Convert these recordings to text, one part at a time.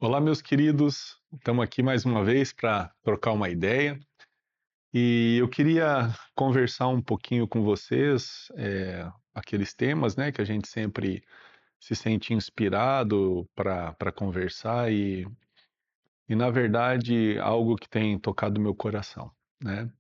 Olá, meus queridos. Estamos aqui mais uma vez para trocar uma ideia e eu queria conversar um pouquinho com vocês, aqueles temas, né, que a gente sempre se sente inspirado para conversar e, na verdade, algo que tem tocado meu coração, né?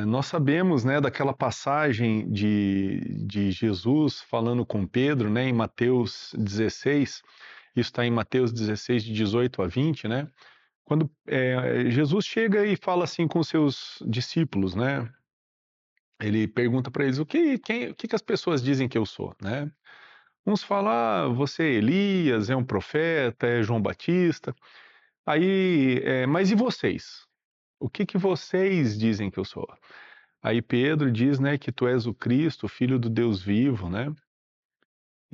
Nós sabemos, né, daquela passagem de Jesus falando com Pedro, né, em Mateus 16, isso está em Mateus 16, de 18 a 20, né? Quando Jesus chega e fala assim com seus discípulos, né? Ele pergunta para eles o que as pessoas dizem que eu sou, né? Uns falam, você é Elias, é um profeta, é João Batista. Aí, mas e vocês? O que vocês dizem que eu sou? Aí Pedro diz, né, que tu és o Cristo, o Filho do Deus vivo, né?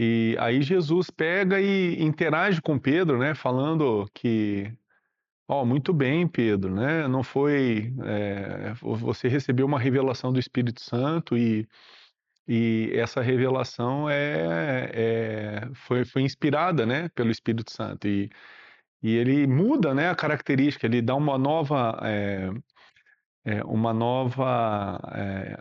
E aí Jesus pega e interage com Pedro, né, falando que muito bem, Pedro, né? Não foi, você recebeu uma revelação do Espírito Santo e essa revelação foi inspirada, né, pelo Espírito Santo e ele muda, né, a característica, ele dá um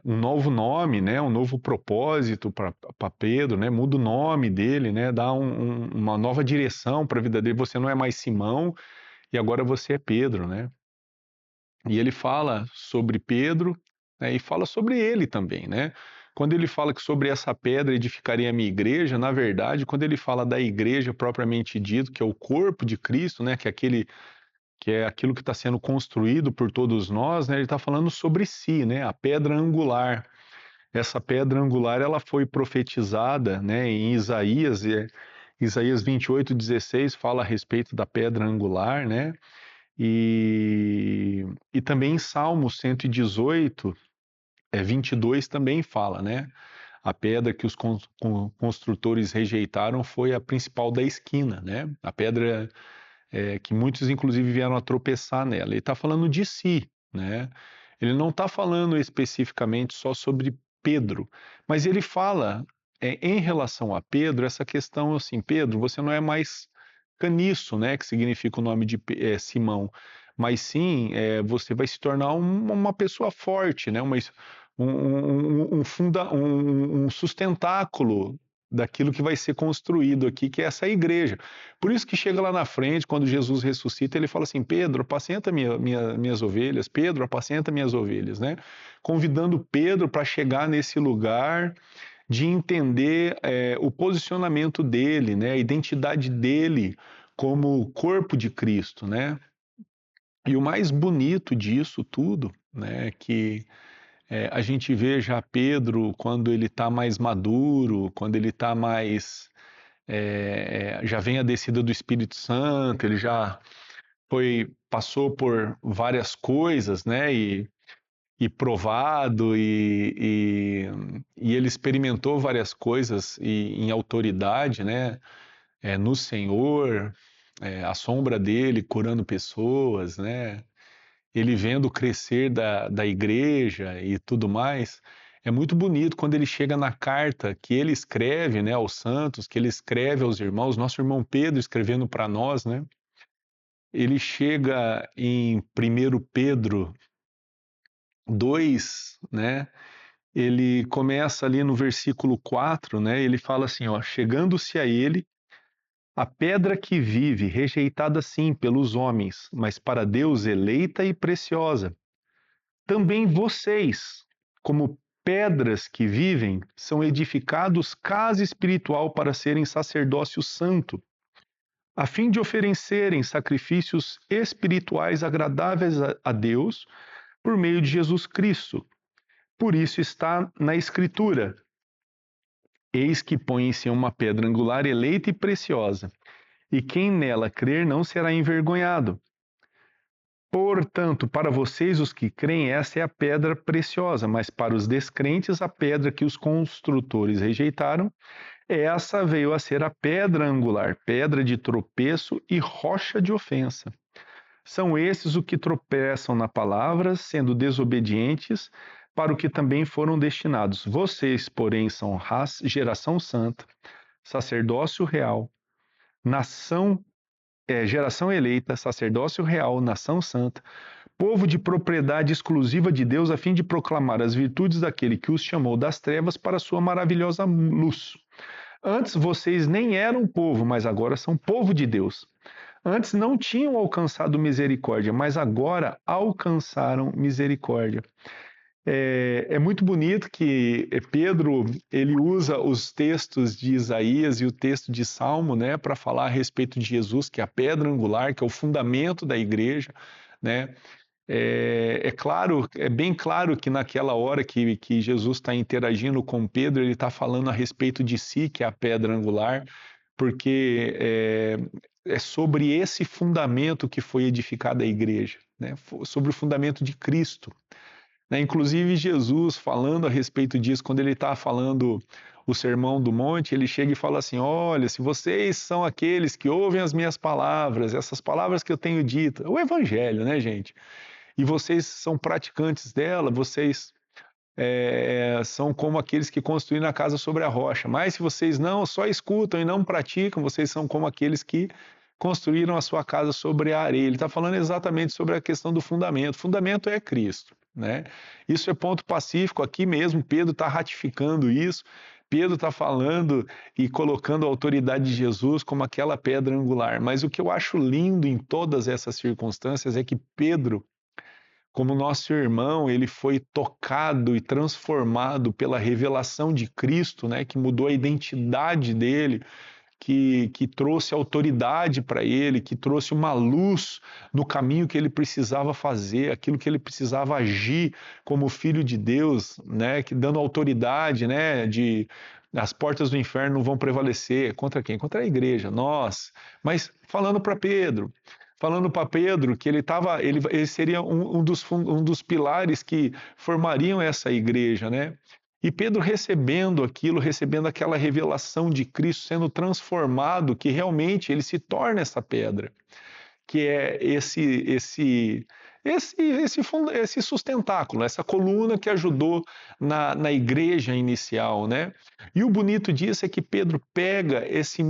novo nome, né, um novo propósito para Pedro, né? Muda o nome dele, né? Dá uma nova direção para a vida dele. Você não é mais Simão e agora você é Pedro, né? E ele fala sobre Pedro, né, e fala sobre ele também, né? Quando ele fala que sobre essa pedra edificaria a minha igreja, na verdade, quando ele fala da igreja propriamente dito, que é o corpo de Cristo, né, que é aquilo que está sendo construído por todos nós, né, ele está falando sobre si, né, a pedra angular. Essa pedra angular ela foi profetizada, né, em Isaías, Isaías 28:16 fala a respeito da pedra angular, né? E também em Salmo 118, 22 também fala, né? A pedra que os construtores rejeitaram foi a principal da esquina, né? A pedra que muitos inclusive vieram a tropeçar nela. Ele está falando de si, né? Ele não está falando especificamente só sobre Pedro, mas ele fala em relação a Pedro essa questão assim, Pedro, você não é mais caniço, né? Que significa o nome de Simão, mas sim você vai se tornar uma pessoa forte, né? Um sustentáculo daquilo que vai ser construído aqui, que é essa igreja. Por isso que chega lá na frente, quando Jesus ressuscita, ele fala assim: Pedro, apacenta minhas ovelhas, Pedro, apacenta minhas ovelhas, né? Convidando Pedro para chegar nesse lugar de entender o posicionamento dele, né? A identidade dele como corpo de Cristo, né? E o mais bonito disso tudo, né, que a gente vê já Pedro quando ele está mais maduro, quando ele está mais já vem a descida do Espírito Santo, ele já passou por várias coisas, né? E provado, e ele experimentou várias coisas em autoridade, né? No Senhor, a sombra dele curando pessoas, né? Ele vendo o crescer da igreja e tudo mais. É muito bonito quando ele chega na carta que ele escreve, né, aos santos, que ele escreve aos irmãos, nosso irmão Pedro escrevendo para nós, né? Ele chega em 1 Pedro 2, né? Ele começa ali no versículo 4, né? Ele fala assim, ó, chegando-se a ele, a pedra que vive, rejeitada sim pelos homens, mas para Deus eleita e preciosa. Também vocês, como pedras que vivem, são edificados casa espiritual para serem sacerdócio santo, a fim de oferecerem sacrifícios espirituais agradáveis a Deus por meio de Jesus Cristo. Por isso está na Escritura: eis que põe-se uma pedra angular eleita e preciosa, e quem nela crer não será envergonhado. Portanto, para vocês, os que creem, essa é a pedra preciosa, mas para os descrentes, a pedra que os construtores rejeitaram, essa veio a ser a pedra angular, pedra de tropeço e rocha de ofensa. São esses os que tropeçam na palavra, sendo desobedientes para o que também foram destinados. Vocês, porém, são geração santa, sacerdócio real, nação geração eleita, sacerdócio real, nação santa, povo de propriedade exclusiva de Deus, a fim de proclamar as virtudes daquele que os chamou das trevas para a sua maravilhosa luz. Antes vocês nem eram povo, mas agora são povo de Deus. Antes não tinham alcançado misericórdia, mas agora alcançaram misericórdia. É muito bonito que Pedro ele usa os textos de Isaías e o texto de Salmo, né, para falar a respeito de Jesus, que é a pedra angular, que é o fundamento da igreja, né? Claro, é bem claro que naquela hora que Jesus está interagindo com Pedro, ele está falando a respeito de si, que é a pedra angular, porque é sobre esse fundamento que foi edificada a igreja, né? Sobre o fundamento de Cristo. Né? Inclusive, Jesus, falando a respeito disso, quando ele está falando o Sermão do Monte, ele chega e fala assim: olha, se vocês são aqueles que ouvem as minhas palavras, essas palavras que eu tenho dito, é o Evangelho, né, gente? E vocês são praticantes dela, vocês são como aqueles que construíram a casa sobre a rocha. Mas se vocês não só escutam e não praticam, vocês são como aqueles que construíram a sua casa sobre a areia. Ele está falando exatamente sobre a questão do fundamento. O fundamento é Cristo, né? Isso é ponto pacífico. Aqui mesmo, Pedro está ratificando isso. Pedro está falando e colocando a autoridade de Jesus como aquela pedra angular. Mas o que eu acho lindo em todas essas circunstâncias é que Pedro, como nosso irmão, ele foi tocado e transformado pela revelação de Cristo, né, que mudou a identidade dele, que trouxe autoridade para ele, que trouxe uma luz no caminho que ele precisava fazer, aquilo que ele precisava agir como filho de Deus, né, que dando autoridade, né, de as portas do inferno não vão prevalecer contra quem? Contra a igreja, nós. Mas falando para Pedro que ele seria um dos pilares que formariam essa igreja, né? E Pedro recebendo aquilo, recebendo aquela revelação de Cristo, sendo transformado, que realmente ele se torna essa pedra, que é esse sustentáculo, essa coluna que ajudou na igreja inicial, né? E o bonito disso é que Pedro pega essa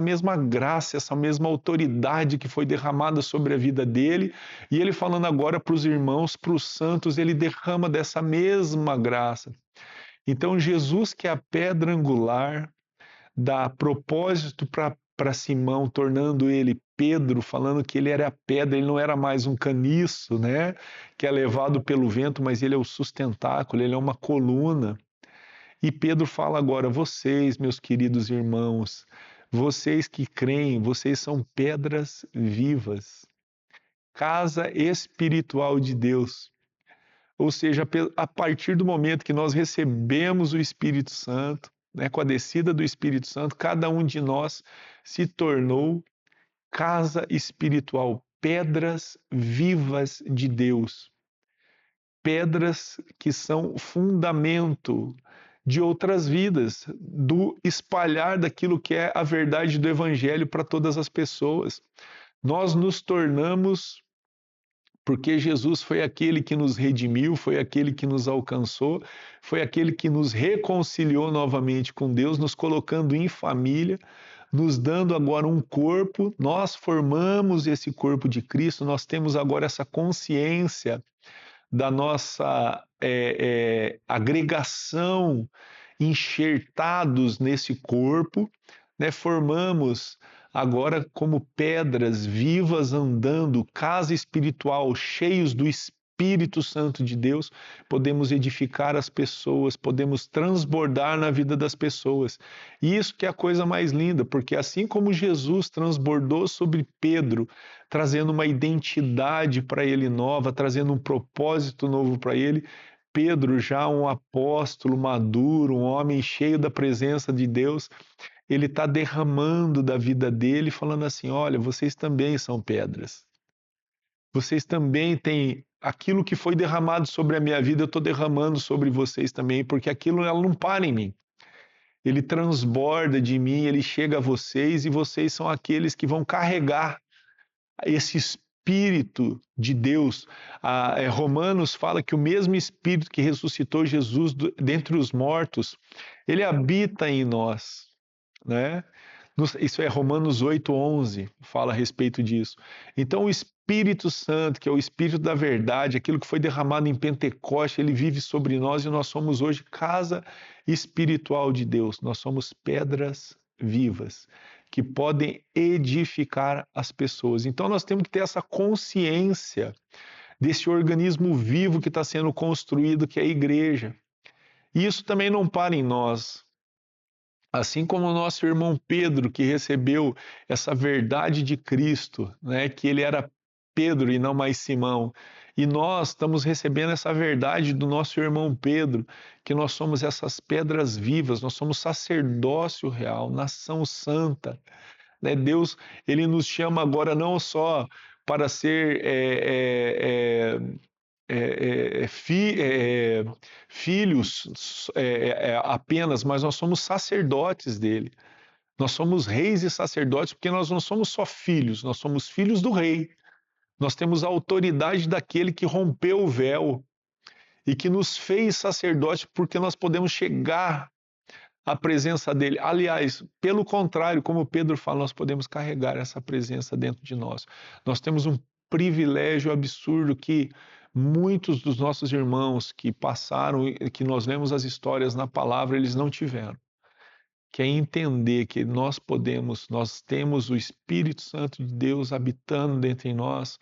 mesma graça, essa mesma autoridade que foi derramada sobre a vida dele, e ele falando agora para os irmãos, para os santos, ele derrama dessa mesma graça. Então, Jesus, que é a pedra angular, dá propósito para Simão, tornando ele Pedro, falando que ele era a pedra, ele não era mais um caniço, né? Que é levado pelo vento, mas ele é o sustentáculo, ele é uma coluna. E Pedro fala agora: vocês, meus queridos irmãos, vocês que creem, vocês são pedras vivas, casa espiritual de Deus. Ou seja, a partir do momento que nós recebemos o Espírito Santo, né, com a descida do Espírito Santo, cada um de nós se tornou casa espiritual, pedras vivas de Deus, pedras que são fundamento de outras vidas, do espalhar daquilo que é a verdade do Evangelho para todas as pessoas. Nós nos tornamos, porque Jesus foi aquele que nos redimiu, foi aquele que nos alcançou, foi aquele que nos reconciliou novamente com Deus, nos colocando em família, nos dando agora um corpo. Nós formamos esse corpo de Cristo, nós temos agora essa consciência da nossa agregação, enxertados nesse corpo, né? Formamos agora como pedras vivas andando, casa espiritual, cheios do Espírito Santo de Deus, podemos edificar as pessoas, podemos transbordar na vida das pessoas. E isso que é a coisa mais linda, porque assim como Jesus transbordou sobre Pedro, trazendo uma identidade para ele nova, trazendo um propósito novo para ele, Pedro, já um apóstolo maduro, um homem cheio da presença de Deus, ele está derramando da vida dele, falando assim: olha, vocês também são pedras. Vocês também têm aquilo que foi derramado sobre a minha vida, eu estou derramando sobre vocês também, porque aquilo ela não para em mim. Ele transborda de mim, ele chega a vocês e vocês são aqueles que vão carregar esse Espírito de Deus. Romanos fala que o mesmo Espírito que ressuscitou Jesus dentre os mortos, ele habita em nós, né? Isso é Romanos 8:11, fala a respeito disso. Então, o Espírito Santo, que é o Espírito da verdade, aquilo que foi derramado em Pentecoste, ele vive sobre nós e nós somos hoje casa espiritual de Deus. Nós somos pedras vivas que podem edificar as pessoas. Então, nós temos que ter essa consciência desse organismo vivo que está sendo construído, que é a igreja. E isso também não para em nós. Assim como o nosso irmão Pedro, que recebeu essa verdade de Cristo, né, que ele era Pedro e não mais Simão. E nós estamos recebendo essa verdade do nosso irmão Pedro, que nós somos essas pedras vivas, nós somos sacerdócio real, nação santa. Né? Deus, ele nos chama agora não só para ser filhos apenas, mas nós somos sacerdotes dele. Nós somos reis e sacerdotes porque nós não somos só filhos, nós somos filhos do rei. Nós temos a autoridade daquele que rompeu o véu e que nos fez sacerdote porque nós podemos chegar à presença dele. Aliás, pelo contrário, como Pedro fala, nós podemos carregar essa presença dentro de nós. Nós temos um privilégio absurdo que muitos dos nossos irmãos que passaram, que nós lemos as histórias na palavra, eles não tiveram. Que é entender que nós temos o Espírito Santo de Deus habitando dentro de nós,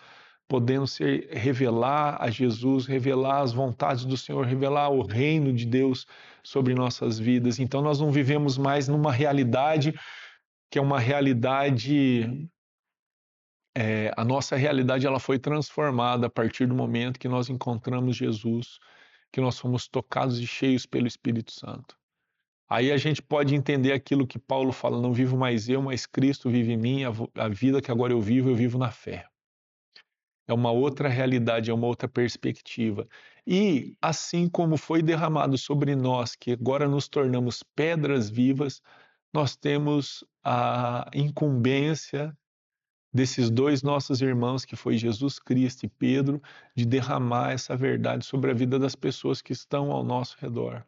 podendo revelar a Jesus, revelar as vontades do Senhor, revelar o reino de Deus sobre nossas vidas. Então nós não vivemos mais numa realidade que é uma realidade, a nossa realidade ela foi transformada a partir do momento que nós encontramos Jesus, que nós fomos tocados e cheios pelo Espírito Santo. Aí a gente pode entender aquilo que Paulo fala, não vivo mais eu, mas Cristo vive em mim, a vida que agora eu vivo na fé. É uma outra realidade, é uma outra perspectiva. E assim como foi derramado sobre nós, que agora nos tornamos pedras vivas, nós temos a incumbência desses dois nossos irmãos, que foi Jesus Cristo e Pedro, de derramar essa verdade sobre a vida das pessoas que estão ao nosso redor.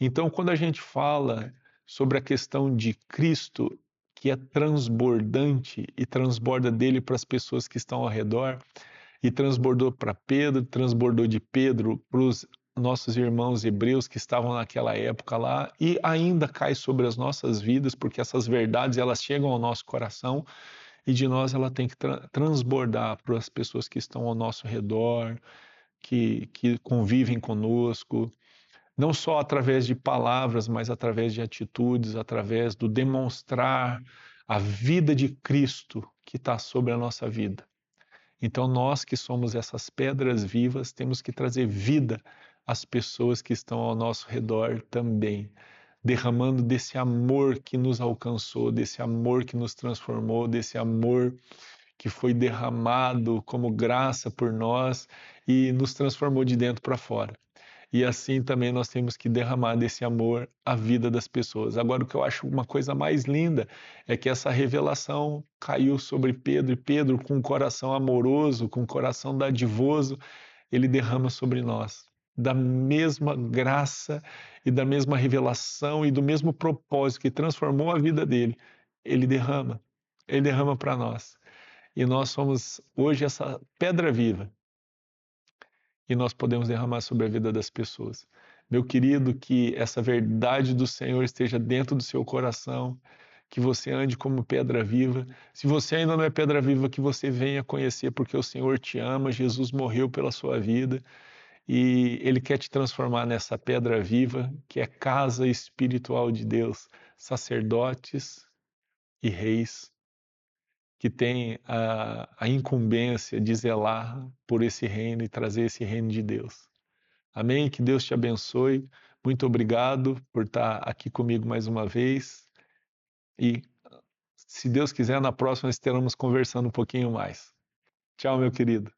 Então, quando a gente fala sobre a questão de Cristo, que é transbordante e transborda dele para as pessoas que estão ao redor, e transbordou para Pedro, transbordou de Pedro para os nossos irmãos hebreus que estavam naquela época lá, e ainda cai sobre as nossas vidas, porque essas verdades elas chegam ao nosso coração e de nós ela tem que transbordar para as pessoas que estão ao nosso redor, que convivem conosco, não só através de palavras, mas através de atitudes, através do demonstrar a vida de Cristo que está sobre a nossa vida. Então, nós que somos essas pedras vivas, temos que trazer vida às pessoas que estão ao nosso redor também, derramando desse amor que nos alcançou, desse amor que nos transformou, desse amor que foi derramado como graça por nós e nos transformou de dentro para fora. E assim também nós temos que derramar desse amor a vida das pessoas. Agora, o que eu acho uma coisa mais linda é que essa revelação caiu sobre Pedro, e Pedro, com um coração amoroso, com um coração dadivoso, ele derrama sobre nós. Da mesma graça e da mesma revelação e do mesmo propósito que transformou a vida dele, ele derrama. Ele derrama para nós. E nós somos hoje essa pedra viva e nós podemos derramar sobre a vida das pessoas. Meu querido, que essa verdade do Senhor esteja dentro do seu coração, que você ande como pedra viva. Se você ainda não é pedra viva, que você venha conhecer, porque o Senhor te ama, Jesus morreu pela sua vida e Ele quer te transformar nessa pedra viva, que é casa espiritual de Deus, sacerdotes e reis que tem a incumbência de zelar por esse reino e trazer esse reino de Deus. Amém? Que Deus te abençoe. Muito obrigado por estar aqui comigo mais uma vez. E, se Deus quiser, na próxima estaremos conversando um pouquinho mais. Tchau, meu querido.